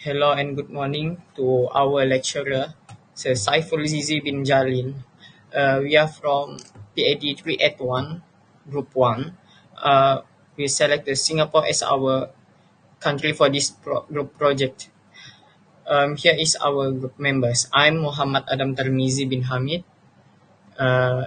Hello and good morning to our lecturer, Sir Saiful Zizi bin Jalil. We are from Pad381 Group 1. We selected Singapore as our country for this group project. Here is our group members. I'm Muhammad Adam Tarmizi bin Hamid,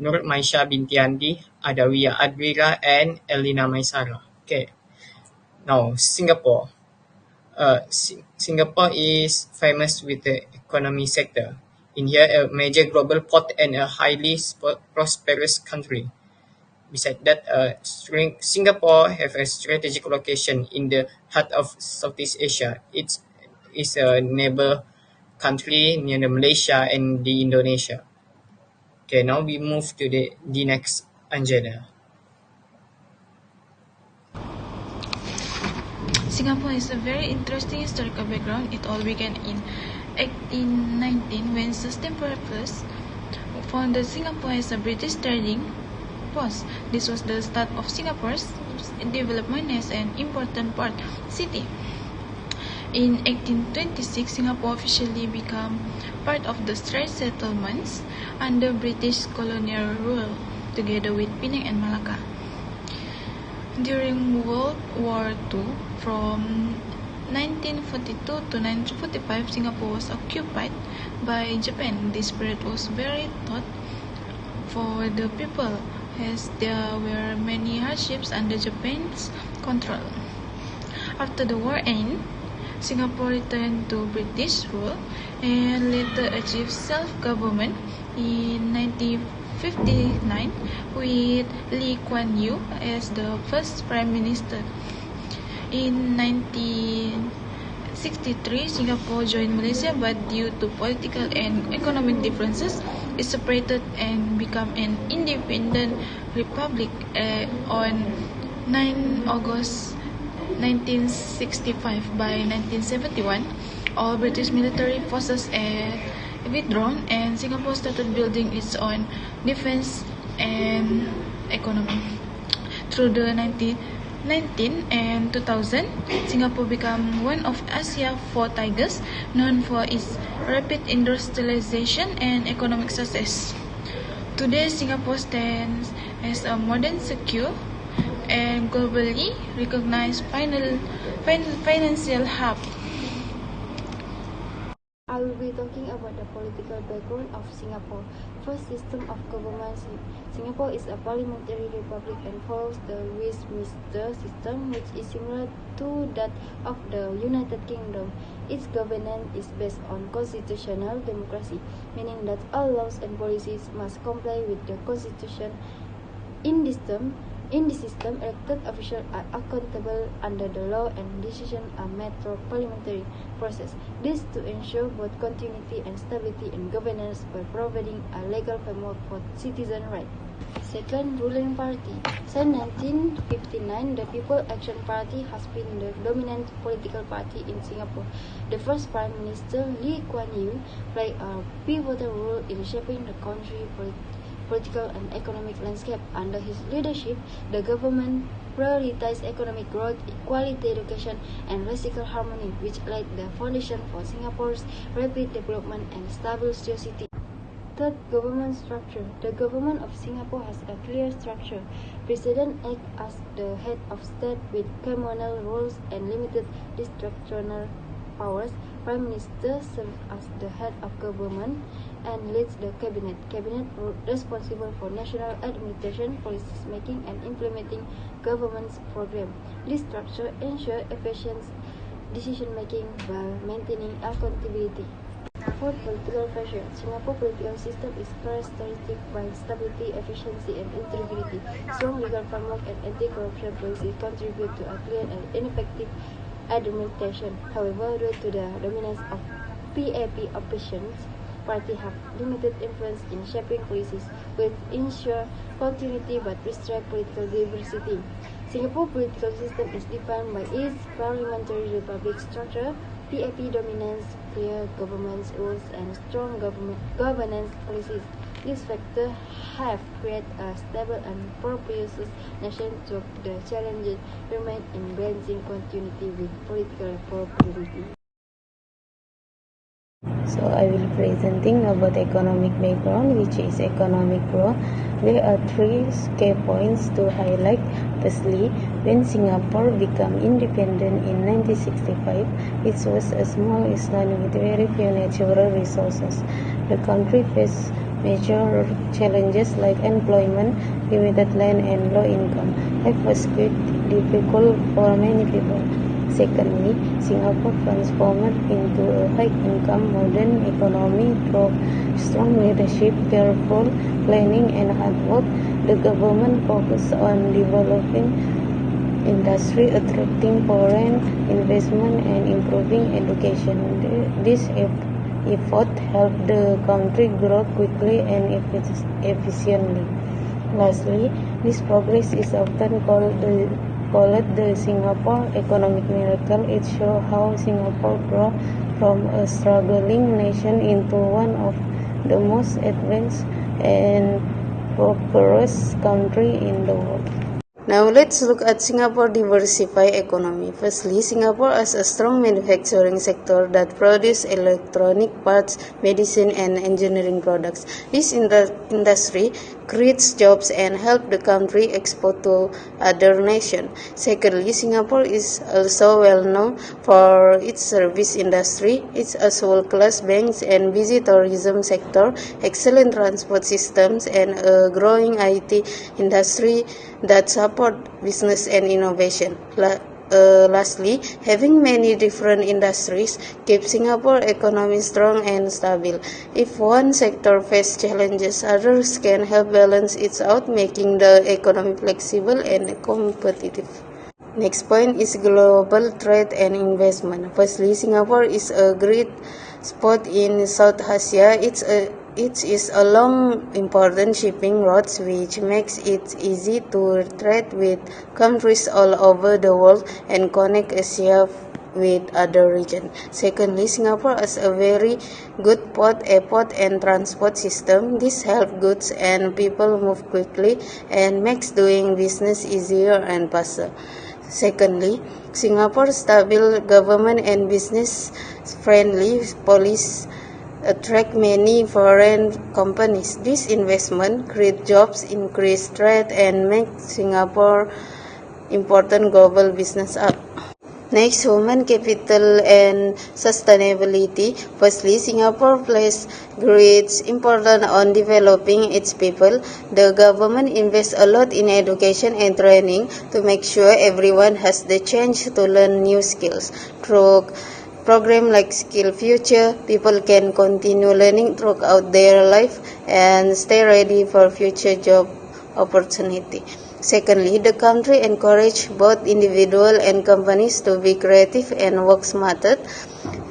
Nur Maisha binti Andi, Adawiya Adwira, and Elina Maisara. Okay, now Singapore. Singapore is famous with the economy sector. In here, a major global port and a highly prosperous country. Besides that, Singapore have a strategic location in the heart of Southeast Asia. It is a neighbor country near the Malaysia and the Indonesia. Okay, now we move to the next agenda. Singapore is a very interesting historical background. It all began in 1819 when System Purpose founded Singapore as a British trading post. This was the start of Singapore's development as an important port city. In 1826, Singapore officially became part of the Straits Settlements under British colonial rule, together with Penang and Malacca. During World War II, from 1942 to 1945, Singapore was occupied by Japan. This period was very tough for the people, as there were many hardships under Japan's control. After the war ended, Singapore returned to British rule and later achieved self-government in 1959 with Lee Kuan Yew as the first Prime Minister. In 1963, Singapore joined Malaysia, but due to political and economic differences, it separated and became an independent republic on 9 August 1965. By 1971, all British military forces withdrawn, and Singapore started building its own defense and economy. Through the 1919 and 2000, Singapore became one of Asia's four tigers, known for its rapid industrialization and economic success. Today, Singapore stands as a modern, secure, and globally recognized financial hub. I will be talking about the political background of Singapore. First, system of government. Singapore is a parliamentary republic and follows the Westminster system, which is similar to that of the United Kingdom. Its governance is based on constitutional democracy, meaning that all laws and policies must comply with the Constitution. In this system, elected officials are accountable under the law and decisions are made through parliamentary process. This to ensure both continuity and stability in governance by providing a legal framework for citizen rights. Second, ruling party. Since 1959, the People Action Party has been the dominant political party in Singapore. The first Prime Minister, Lee Kuan Yew, played a pivotal role in shaping the country's political and economic landscape. Under his leadership, the government prioritized economic growth, equality, education, and racial harmony, which laid the foundation for Singapore's rapid development and stable society. Third, government structure. The government of Singapore has a clear structure. President acts as the head of state with communal rules and limited discretionary powers. Prime Minister serves as the head of government and leads the cabinet. Cabinet responsible for national administration, policy making, and implementing government's program. This structure ensures efficient decision making while maintaining accountability. Fourth, political pressure. Singapore political system is characteristic by stability, efficiency, and integrity. Strong legal framework and anti-corruption policies contribute to a clear and ineffective administration. However, due to the dominance of PAP oppositions, party have limited influence in shaping policies, which ensure continuity but restrict political diversity. Singapore political system is defined by its parliamentary republic structure, PAP dominance, clear government rules, and strong governance policies. These factors have created a stable and prosperous nation to the challenges remain in balancing continuity with political probability. So I will presenting about economic background, which is economic growth. There are three key points to highlight. Firstly, when Singapore became independent in 1965, it was a small island with very few natural resources. The country faced major challenges like unemployment, limited land, and low income. Life was quite difficult for many people. Secondly, Singapore transformed into a high-income modern economy through strong leadership, careful planning, and hard work. The government focused on developing industry, attracting foreign investment, and improving education. This effort helped the country grow quickly and efficiently. Lastly, this progress is often called the Singapore economic miracle. It shows how Singapore grew from a struggling nation into one of the most advanced and prosperous countries in the world. Now let's look at Singapore diversified economy. Firstly, Singapore has a strong manufacturing sector that produces electronic parts, medicine, and engineering products. This industry creates jobs and helps the country export to other nations. Secondly, Singapore is also well known for its service industry. It has world-class banks and busy tourism sector, excellent transport systems, and a growing IT industry that support business and innovation. Lastly, having many different industries keeps Singapore economy strong and stable. If one sector faces challenges, others can help balance it out, making the economy flexible and competitive. Next point is global trade and investment. Firstly, Singapore is a great spot in South Asia. It is along important shipping routes, which makes it easy to trade with countries all over the world and connect Asia with other regions. Secondly, Singapore has a very good port, airport, and transport system. This helps goods and people move quickly and makes doing business easier and faster. Secondly, Singapore's stable government and business-friendly policies attract many foreign companies. This investment creates jobs, increase trade, and make Singapore important global business hub. Next, human capital and sustainability. Firstly, Singapore places great importance on developing its people. The government invests a lot in education and training to make sure everyone has the chance to learn new skills. Through programs like Skill Future, people can continue learning throughout their life and stay ready for future job opportunity. Secondly, the country encourages both individuals and companies to be creative and work smarter.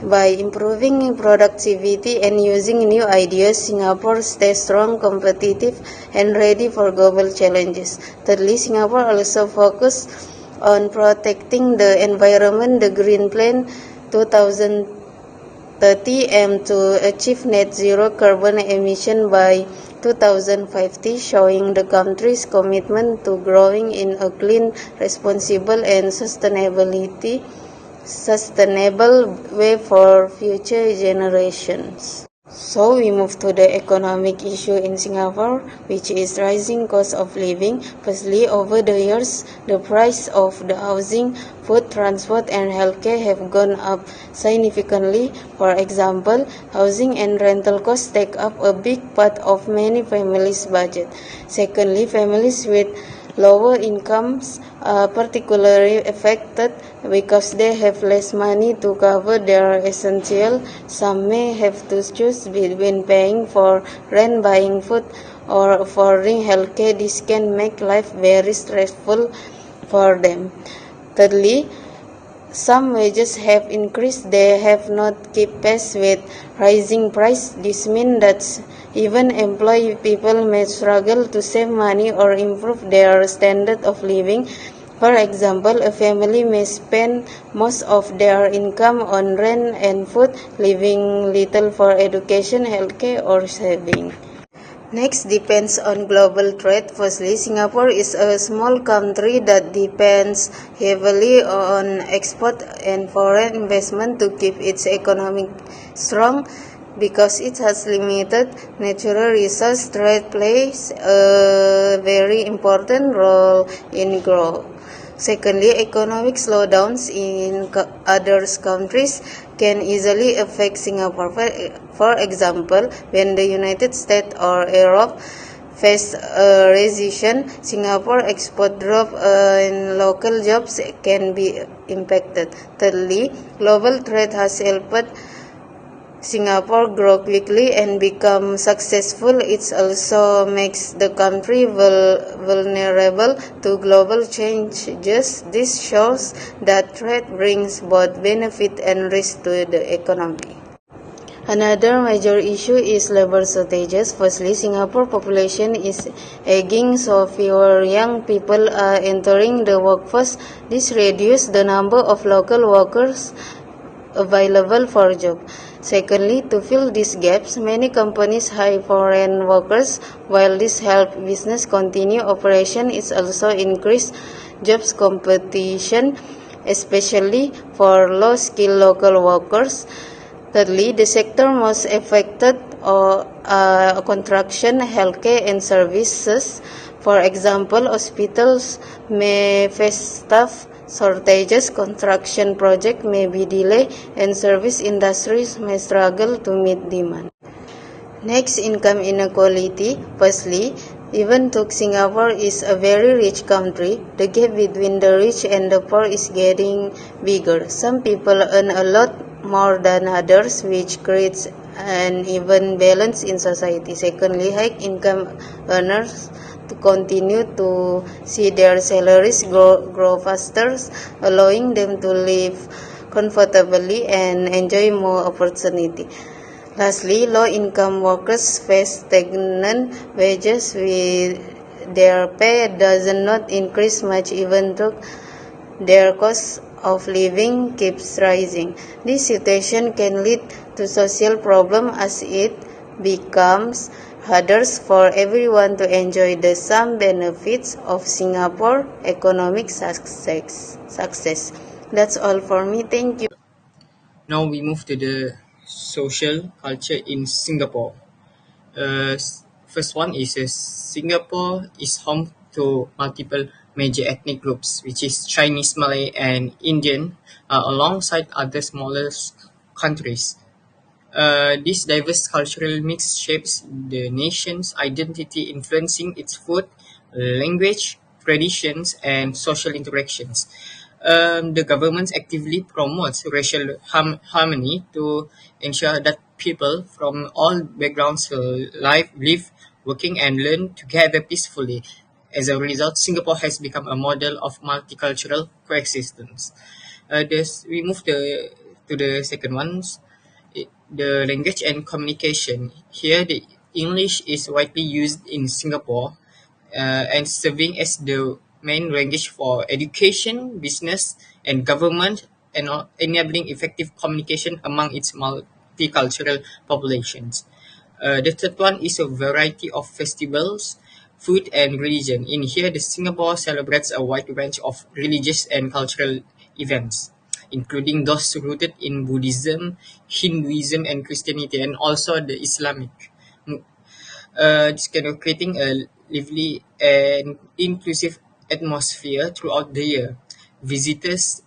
By improving productivity and using new ideas, Singapore stays strong, competitive, and ready for global challenges. Thirdly, Singapore also focuses on protecting the environment. The Green Plan 2030 aims to achieve net zero carbon emission by 2050, showing the country's commitment to growing in a clean, responsible, and sustainable way for future generations. So we move to the economic issue in Singapore, which is rising cost of living. Firstly, over the years, the price of the housing, food, transport, and healthcare have gone up significantly. For example, housing and rental costs take up a big part of many families' budget. Secondly, families with lower incomes are particularly affected because they have less money to cover their essentials. Some may have to choose between paying for rent, buying food, or affording healthcare. This can make life very stressful for them. Thirdly, some wages have increased. They have not kept pace with rising price. This means that even employed people may struggle to save money or improve their standard of living. For example, a family may spend most of their income on rent and food, leaving little for education, healthcare, or saving. Next depends on global trade. Firstly, Singapore is a small country that depends heavily on export and foreign investment to keep its economy strong. Because it has limited natural resource, trade plays a very important role in growth. Secondly, economic slowdowns in other countries can easily affect Singapore. For example, when the United States or Europe face a recession, Singapore export drop and local jobs can be impacted. Thirdly, global trade has helped Singapore grow quickly and become successful. It also makes the country vulnerable to global changes. This shows that trade brings both benefit and risk to the economy. Another major issue is labor shortages. Firstly, Singapore population is aging, so fewer young people are entering the workforce. This reduces the number of local workers available for job. Secondly, to fill these gaps, many companies hire foreign workers. While this helps business continue operation, it also increase jobs competition, especially for low-skilled local workers. Thirdly, the sector most affected are construction, healthcare, and services. For example, hospitals may face staff shortages, construction projects may be delayed, and service industries may struggle to meet demand. Next, income inequality. Firstly, even though Singapore is a very rich country, the gap between the rich and the poor is getting bigger. Some people earn a lot more than others, which creates an even balance in society. Secondly, high income earners to continue to see their salaries grow faster, allowing them to live comfortably and enjoy more opportunity. Lastly, low-income workers face stagnant wages with their pay does not increase much even though their cost of living keeps rising. This situation can lead to social problems as it becomes harder for everyone to enjoy the some benefits of Singapore economic success. That's all for me. Thank you. Now we move to the social culture in Singapore. First one is Singapore is home to multiple major ethnic groups, which is Chinese, Malay, and Indian, alongside other smaller countries. This diverse cultural mix shapes the nation's identity, influencing its food, language, traditions, and social interactions. The government actively promotes racial harmony to ensure that people from all backgrounds live, working, and learn together peacefully. As a result, Singapore has become a model of multicultural coexistence. We move to the second one, the language and communication. Here, the English is widely used in Singapore and serving as the main language for education, business, and government, and enabling effective communication among its multicultural populations. The third one is a variety of festivals, food, and religion. In here, the Singapore celebrates a wide range of religious and cultural events, including those rooted in Buddhism, Hinduism, and Christianity, and also the Islamic. This kind of creating a lively and inclusive atmosphere throughout the year. Visitors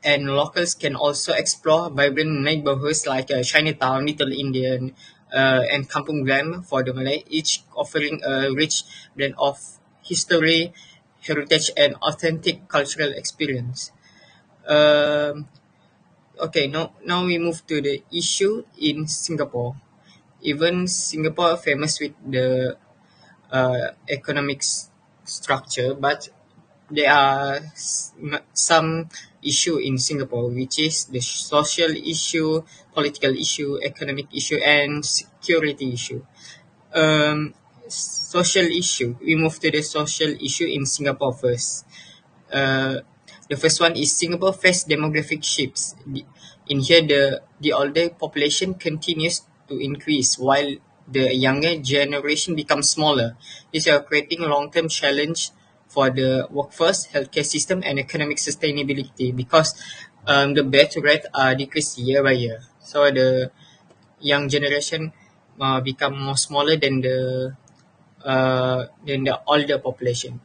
and locals can also explore vibrant neighborhoods like Chinatown, Little Indian, and Kampung Glam for the Malay, each offering a rich blend of history, heritage, and authentic cultural experience. Um, okay, now we move to the issue in Singapore. Even Singapore famous with the economic structure, but there are some issue in Singapore, which is the social issue, political issue, economic issue, and security issue. Um, Social issue. We move to the social issue in Singapore first. Uh, the first one is Singapore face demographic shifts. In here, the older population continues to increase while the younger generation becomes smaller. These are creating a long-term challenge for the workforce, healthcare system, and economic sustainability because the birth rate are decreased year by year. So young generation become more smaller than the older population.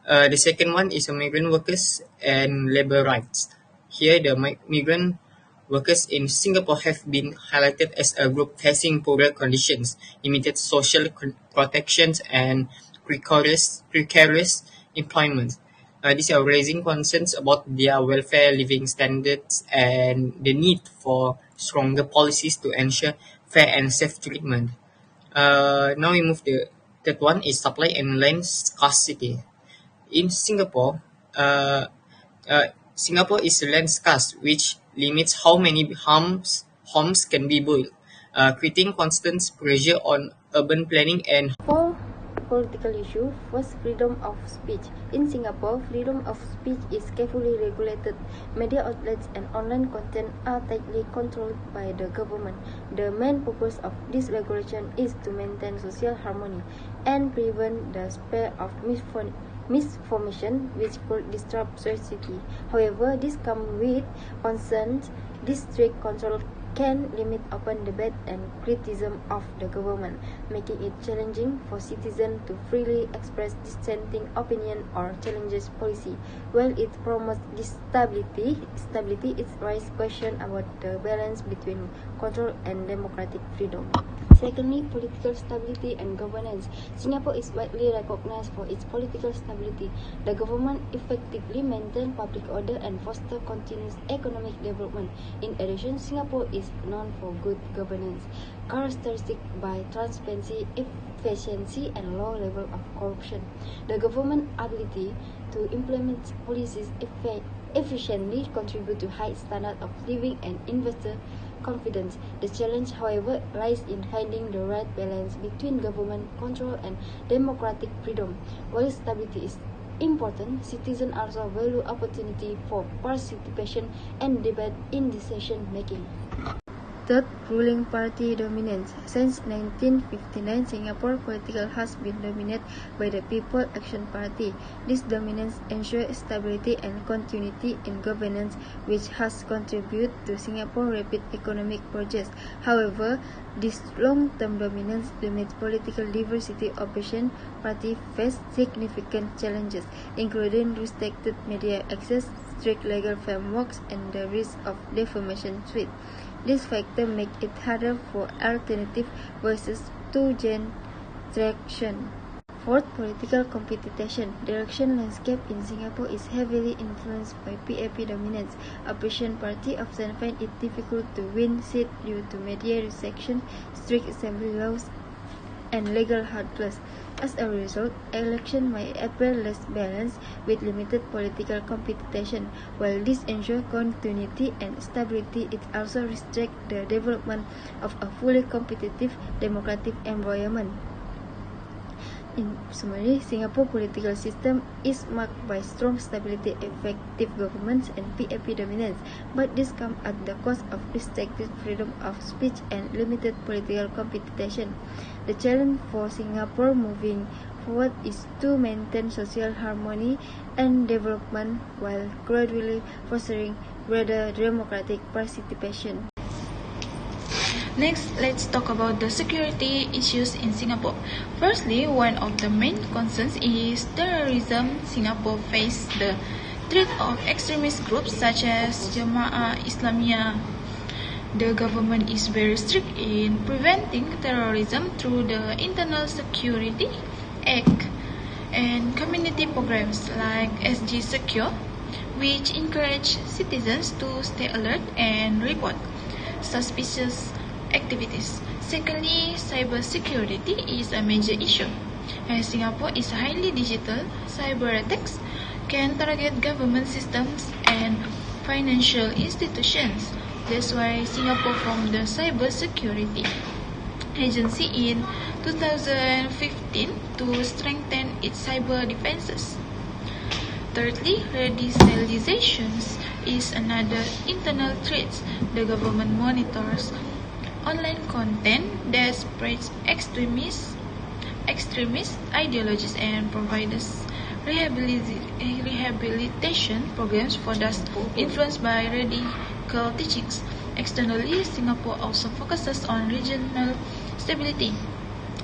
The second one is migrant workers and labor rights. Here, the migrant workers in Singapore have been highlighted as a group facing poorer conditions, limited social protections, and precarious employment. These are raising concerns about their welfare, living standards, and the need for stronger policies to ensure fair and safe treatment. Now we move the third one is supply and land scarcity. In Singapore, uh, Singapore is land scarce, which limits how many homes can be built, creating constant pressure on urban planning and For political issue, first, freedom of speech. In Singapore, freedom of speech is carefully regulated. Media outlets and online content are tightly controlled by the government. The main purpose of this regulation is to maintain social harmony and prevent the spread of misinformation which could disrupt society. However, this comes with concerns. This strict control can limit open debate and criticism of the government, making it challenging for citizens to freely express dissenting opinion or challenges policy. While it promotes this stability, it raises questions about the balance between control and democratic freedom. Secondly, political stability and governance. Singapore is widely recognized for its political stability. The government effectively maintains public order and fosters continuous economic development. In addition, Singapore is known for good governance, characteristic by transparency, efficiency, and low level of corruption. The government ability to implement policies efficiently contribute to high standard of living and investor confidence. The challenge, however, lies in finding the right balance between government control and democratic freedom. While stability is important, citizens also value opportunity for participation and debate in decision making. Third, ruling party dominance. Since 1959, Singapore political has been dominated by the People Action Party. This dominance ensures stability and continuity in governance, which has contributed to Singapore's rapid economic progress. However, this long-term dominance limits political diversity. Opposition party face significant challenges, including restricted media access, strict legal frameworks, and the risk of defamation suit. This factor makes it harder for alternative voices to gain traction. Fourth, political competition. The election landscape in Singapore is heavily influenced by PAP dominance. Opposition party often find it difficult to win seats due to media restriction, strict assembly laws, and legal hurdles. As a result, election may appear less balanced with limited political competition. While this ensures continuity and stability, it also restricts the development of a fully competitive democratic environment. In summary, Singapore political system is marked by strong stability, effective governments, and PAP dominance, but this comes at the cost of restricted freedom of speech and limited political competition. The challenge for Singapore moving forward is to maintain social harmony and development while gradually fostering greater democratic participation. Next, let's talk about the security issues in Singapore. Firstly, one of the main concerns is terrorism. Singapore faces the threat of extremist groups such as Jamaah Islamiyah. The government is very strict in preventing terrorism through the Internal Security Act and community programs like SG Secure, which encourage citizens to stay alert and report suspicious activities. Secondly, cybersecurity is a major issue. As Singapore is highly digital, cyber attacks can target government systems and financial institutions. That's why Singapore formed the Cybersecurity Agency in 2015 to strengthen its cyber defenses. Thirdly, radicalization is another internal threat. The government monitors online content that spreads extremist ideologies and provides rehabilitation programs for those influenced by radical teachings. Externally, Singapore also focuses on regional stability.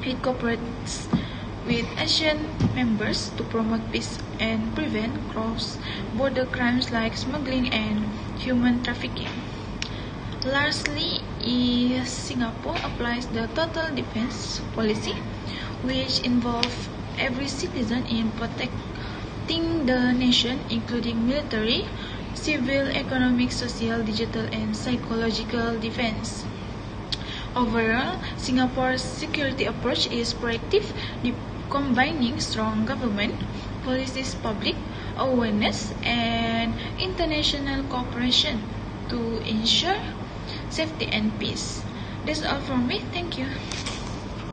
It cooperates with Asian members to promote peace and prevent cross-border crimes like smuggling and human trafficking. Lastly, Singapore applies the total defense policy, which involves every citizen in protecting the nation, including military, civil, economic, social, digital, and psychological defense. Overall, Singapore's security approach is proactive, combining strong government, policies, public awareness, and international cooperation to ensure safety and peace. That's all from me. Thank you.